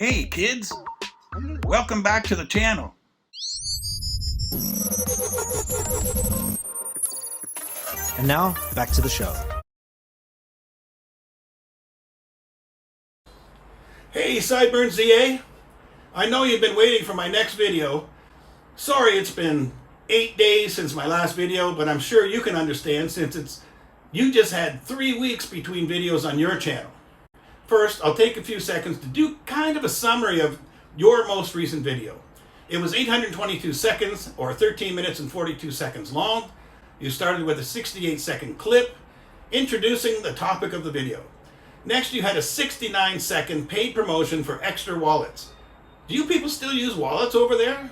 Hey kids, welcome back to the channel. And now, back to the show. Hey SideburnsZA, I know you've been waiting for my next video. Sorry it's been 8 days since my last video, but I'm sure you can understand since you just had 3 weeks between videos on your channel. First, I'll take a few seconds to do kind of a summary of your most recent video. It was 822 seconds or 13 minutes and 42 seconds long. You started with a 68-second clip introducing the topic of the video. Next, you had a 69-second paid promotion for extra wallets. Do you people still use wallets over there?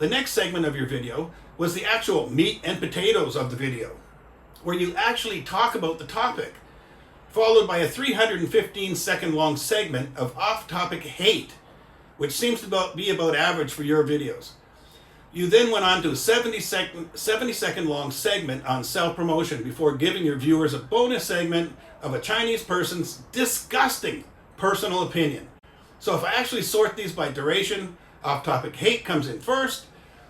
The next segment of your video was the actual meat and potatoes of the video, where you actually talk about the topic, followed by a 315-second long segment of off-topic hate, which seems to be about average for your videos. You then went on to a 70-second long segment on self-promotion before giving your viewers a bonus segment of a Chinese person's disgusting personal opinion. So if I actually sort these by duration, off-topic hate comes in first,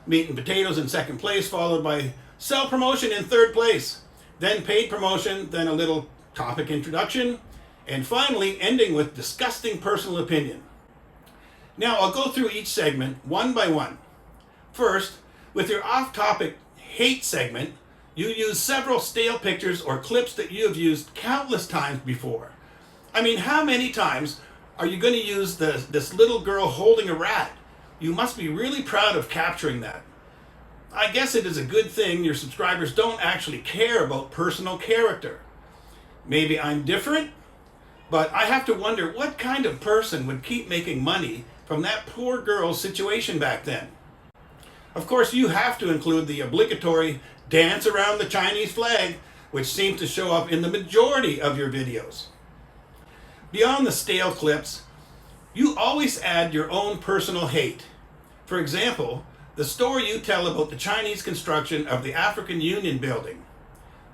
meat and potatoes in second place, followed by self-promotion in third place, then paid promotion, then a little topic introduction, and finally ending with disgusting personal opinion. Now I'll go through each segment one by one. First, with your off-topic hate segment, you use several stale pictures or clips that you have used countless times before. I mean, how many times are you going to use this little girl holding a rat? You must be really proud of capturing that. I guess it is a good thing your subscribers don't actually care about personal character. Maybe I'm different, but I have to wonder what kind of person would keep making money from that poor girl's situation back then. Of course, you have to include the obligatory dance around the Chinese flag, which seems to show up in the majority of your videos. Beyond the stale clips, you always add your own personal hate. For example, the story you tell about the Chinese construction of the African Union building.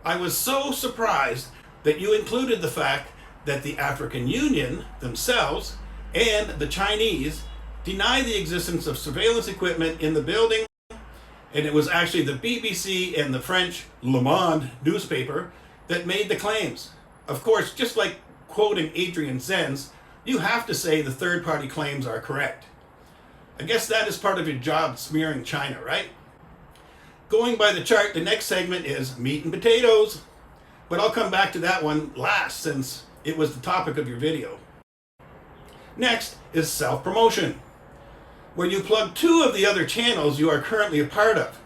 I was so surprised that you included the fact that the African Union themselves and the Chinese deny the existence of surveillance equipment in the building, and it was actually the BBC and the French Le Monde newspaper that made the claims. Of course, just like quoting Adrian Zenz, you have to say the third-party claims are correct. I guess that is part of your job smearing China, right? Going by the chart, the next segment is meat and potatoes, but I'll come back to that one last since it was the topic of your video. Next is self-promotion, where you plug two of the other channels you are currently a part of.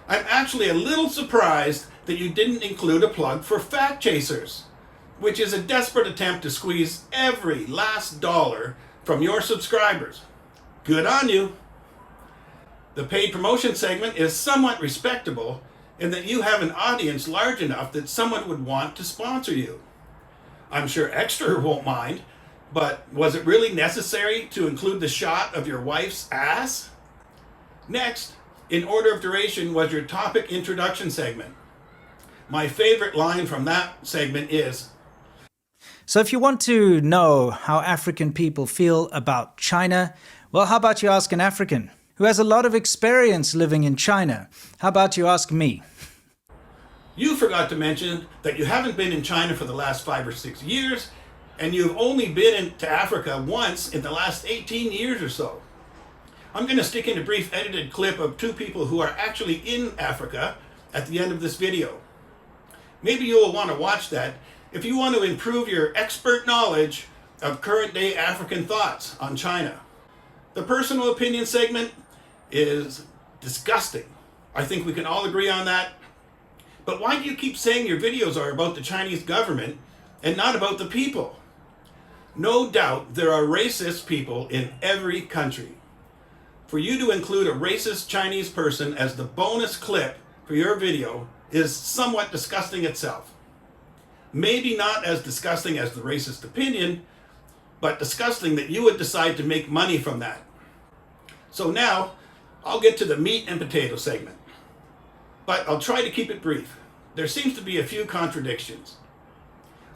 I'm actually a little surprised that you didn't include a plug for Fact Chasers, which is a desperate attempt to squeeze every last dollar from your subscribers. Good on you. The paid promotion segment is somewhat respectable in that you have an audience large enough that someone would want to sponsor you. I'm sure Extra won't mind, but was it really necessary to include the shot of your wife's ass? Next, in order of duration, was your topic introduction segment. My favorite line from that segment is, So if you want to know how African people feel about China, well, how about you ask an African who has a lot of experience living in China? How about you ask me? you forgot to mention that you haven't been in China for the last 5 or 6 years, and you've only been to Africa once in the last 18 years or so. I'm going to stick in a brief edited clip of two people who are actually in Africa at the end of this video. Maybe you will want to watch that if you want to improve your expert knowledge of current day African thoughts on China. The personal opinion segment is disgusting. I think we can all agree on that. But why do you keep saying your videos are about the Chinese government and not about the people? No doubt there are racist people in every country. For you to include a racist Chinese person as the bonus clip for your video is somewhat disgusting itself. Maybe not as disgusting as the racist opinion, but disgusting that you would decide to make money from that. So now, I'll get to the meat and potato segment. But I'll try to keep it brief. There seems to be a few contradictions.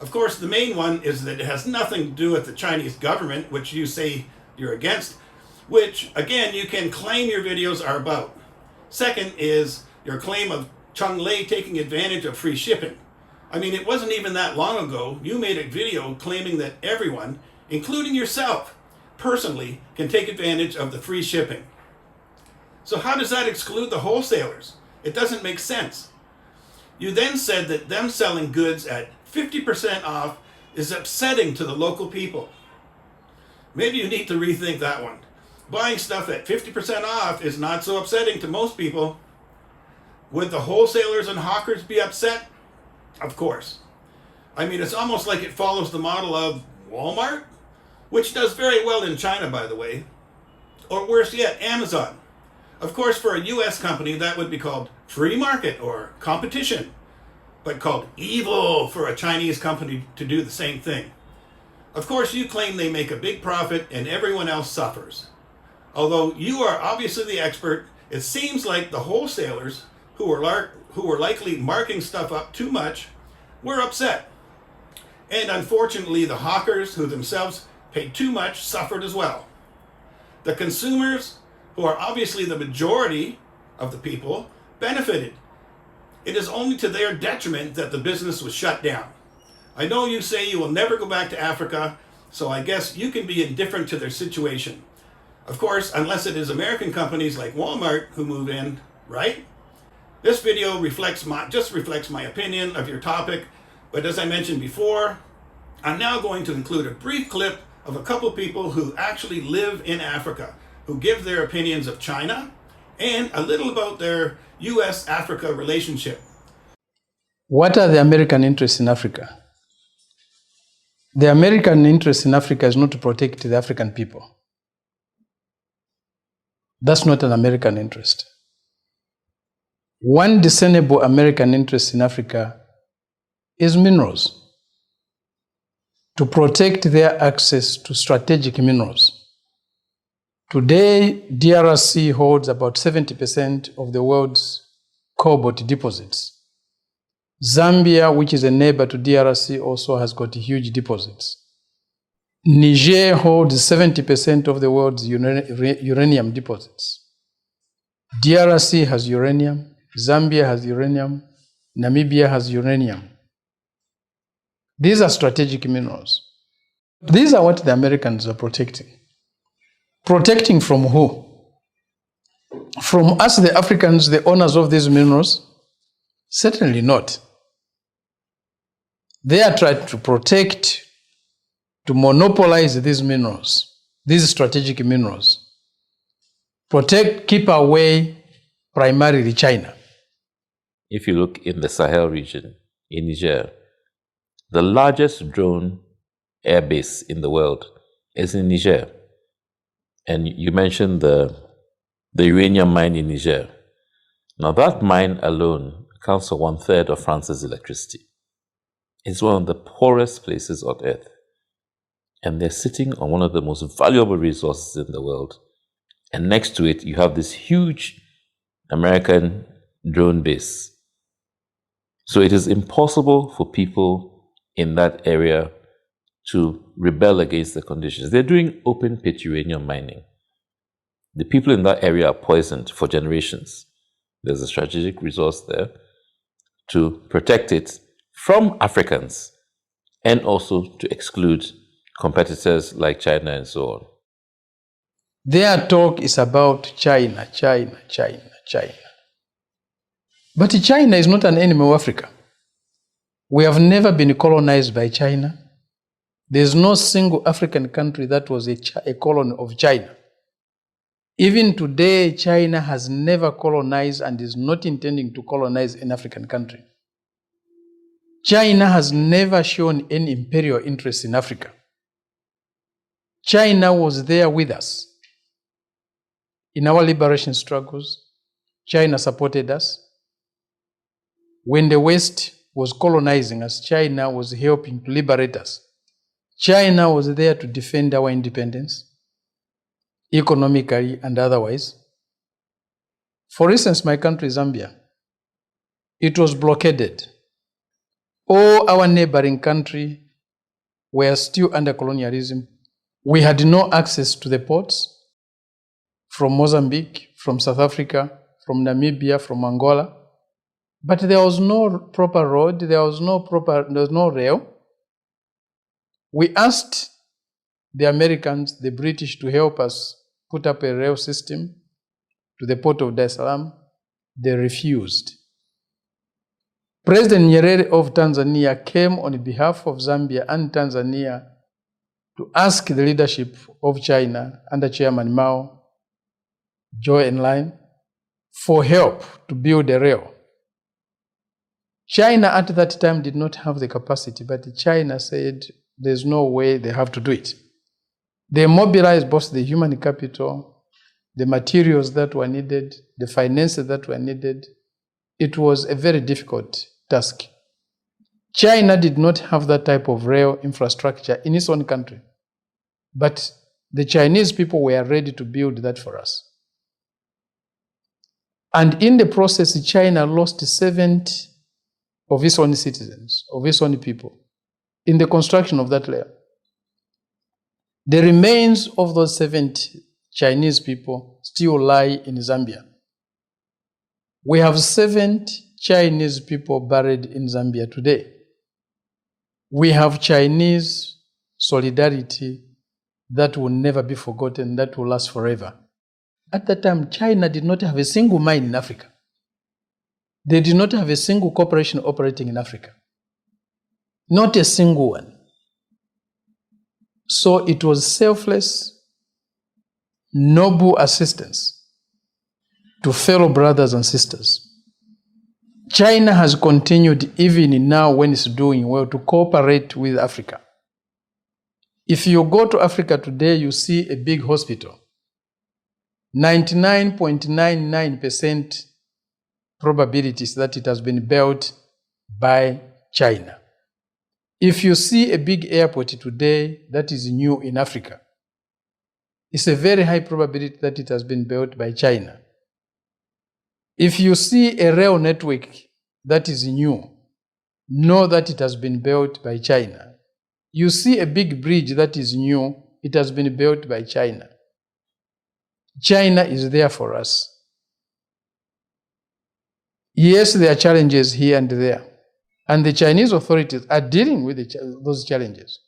Of course, the main one is that it has nothing to do with the Chinese government, which you say you're against, which, again, you can claim your videos are about. Second is your claim of Chung Lei taking advantage of free shipping. I mean, it wasn't even that long ago you made a video claiming that everyone, including yourself, personally, can take advantage of the free shipping. So how does that exclude the wholesalers? It doesn't make sense. You then said that them selling goods at 50% off is upsetting to the local people. Maybe you need to rethink that one. Buying stuff at 50% off is not so upsetting to most people. Would the wholesalers and hawkers be upset? Of course. I mean, it's almost like it follows the model of Walmart, which does very well in China, by the way. Or worse yet, Amazon. Of course, for a US company, that would be called free market or competition, but called evil for a Chinese company to do the same thing. Of course, you claim they make a big profit and everyone else suffers. Although you are obviously the expert, it seems like the wholesalers who were likely marking stuff up too much were upset. And unfortunately, the hawkers who themselves paid too much suffered as well. The consumers, who are obviously the majority of the people, benefited. It is only to their detriment that the business was shut down. I know you say you will never go back to Africa, so I guess you can be indifferent to their situation. Of course, unless it is American companies like Walmart who move in, right? This video just reflects my opinion of your topic, but as I mentioned before, I'm now going to include a brief clip of a couple people who actually live in Africa, who give their opinions of China, and a little about their US-Africa relationship. What are the American interests in Africa? The American interest in Africa is not to protect the African people. That's not an American interest. One discernible American interest in Africa is minerals. To protect their access to strategic minerals. Today, DRC holds about 70% of the world's cobalt deposits. Zambia, which is a neighbor to DRC, also has got huge deposits. Niger holds 70% of the world's uranium deposits. DRC has uranium, Zambia has uranium, Namibia has uranium. These are strategic minerals. These are what the Americans are protecting. Protecting from who? From us, the Africans, the owners of these minerals? Certainly not. They are trying to protect, to monopolize these minerals, these strategic minerals. Protect, keep away primarily China. If you look in the Sahel region, in Niger, the largest drone airbase in the world is in Niger. And you mentioned the uranium mine in Niger. Now that mine alone accounts for 1/3 of France's electricity. It's one of the poorest places on earth. And they're sitting on one of the most valuable resources in the world. And next to it, you have this huge American drone base. So it is impossible for people in that area to rebel against the conditions. They're doing open pit uranium mining. The people in that area are poisoned for generations. There's a strategic resource there to protect it from Africans and also to exclude competitors like China and so on. Their talk is about China, China, China, China. But China is not an enemy of Africa. We have never been colonized by China. There's no single African country that was a colony of China. Even today, China has never colonized and is not intending to colonize an African country. China has never shown any imperial interest in Africa. China was there with us. In our liberation struggles, China supported us. When the West was colonizing us, China was helping to liberate us. China was there to defend our independence, economically and otherwise. For instance, my country, Zambia, it was blockaded. All our neighboring countries were still under colonialism We had no access to the ports from Mozambique, from South Africa, from Namibia, from Angola. But there was no proper road, there was no rail. We asked the Americans, the British, to help us put up a rail system to the port of Dar es Salaam. They refused. President Nyerere of Tanzania came on behalf of Zambia and Tanzania to ask the leadership of China under Chairman Mao, Zhou Enlai, for help to build a rail. China at that time did not have the capacity, but China said there's no way, they have to do it. They mobilized both the human capital, the materials that were needed, the finances that were needed. It was a very difficult task. China did not have that type of rail infrastructure in its own country, but the Chinese people were ready to build that for us. And in the process, China lost 70 of its own citizens, of its own people, in the construction of that rail. The remains of those 70 Chinese people still lie in Zambia. We have 70 Chinese people buried in Zambia today. We have Chinese solidarity that will never be forgotten, that will last forever. At that time, China did not have a single mine in Africa. They did not have a single corporation operating in Africa. Not a single one. So it was selfless, noble assistance to fellow brothers and sisters. China has continued even now when it's doing well to cooperate with Africa. If you go to Africa today, you see a big hospital. 99.99% probabilities that it has been built by China. If you see a big airport today that is new in Africa, it's a very high probability that it has been built by China. If you see a rail network that is new, know that it has been built by China. You see a big bridge that is new, it has been built by China. China is there for us. Yes, there are challenges here and there, and the Chinese authorities are dealing with those challenges.